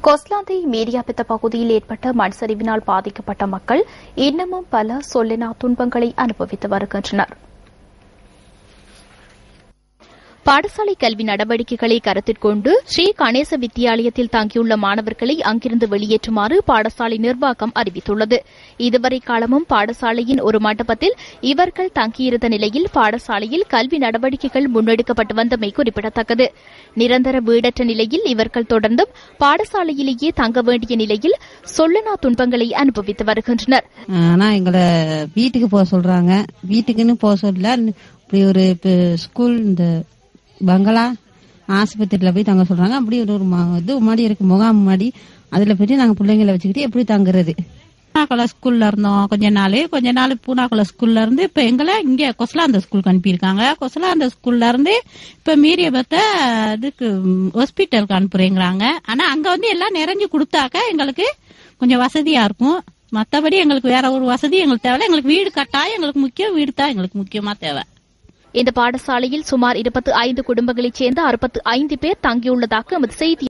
கொஸ்லாந்தை மீரியாபித்த பகுதியில் ஏற்பட்ட மண் சரிவினால் பாதிக்கப்பட்ட மக்கள் இன்னமும் பல சொல்லினா துன்பங்களை அனுபவித்து வருகின்றனர். பாடசாலை கல்வி நடவடிக்கைகளை கருத்தில் கொண்டு ஸ்ரீ கணேச வித்தியாலயத்தில் தங்கியுள்ள மாணவர்களை அங்கிருந்து வெளியேற்றுமாறு பாடசாலை நிர்வாகம் அறிவித்துள்ளது. இதுவரை காலமும் பாடசாலையின் ஒரு மண்டபத்தில் இவர்கள் தங்கியிருந்த நிலையில் பாடசாலையில் கல்வி நடவடிக்கைகள் முன்னெடுக்கப்பட்டு வந்தமை குறிப்பிடத்தக்கது. நிரந்தர வீடற்ற நிலையில் இவர்கள் தொடர்ந்தும் பாடசாலையிலேயே தங்க வேண்டிய நிலையில் சொல்லனா துன்பங்களை அனுபவித்து வருகின்றனர். ஆனா எங்களை வீட்டுக்கு போக சொல்றாங்க, வீட்டுக்குன்னு போக சொல்ல இப்படி ஒரு ஸ்கூல் இந்த பங்களா ஆஸ்பத்திரியில போய் தங்க சொல்றாங்க. அப்படி ஒரு இது மாதிரி இருக்கு, முகாம் மாதிரி. அதுல போயிட்டு நாங்க பிள்ளைங்களை வச்சுக்கிட்டு எப்படி தங்குறது? பூனாக்குள ஸ்கூல்ல இருந்தோம் கொஞ்ச நாள் பூனாக்குள ஸ்கூல்ல இருந்து இப்ப எங்களை இங்க கொஸ்லாந்த ஸ்கூலுக்கு அனுப்பியிருக்காங்க. கொஸ்லாந்த ஸ்கூல்ல இருந்து இப்ப மீரியபத்த இதுக்கு ஹாஸ்பிட்டலுக்கு அனுப்புறேங்கிறாங்க. ஆனா அங்க எல்லாம் நிறைஞ்சு கொடுத்தாக்க எங்களுக்கு கொஞ்சம் வசதியா இருக்கும். மத்தபடி எங்களுக்கு வேற ஒரு வசதி எங்களுக்கு தேவை. எங்களுக்கு வீடு கட்டாயம் எங்களுக்கு முக்கியம், வீடு தான் எங்களுக்கு முக்கியமா தேவை. இந்த பாடசாலையில் சுமார் 25 குடும்பங்களைச் சேர்ந்த 65 பேர் தங்கியுள்ளதாக எமது செய்தி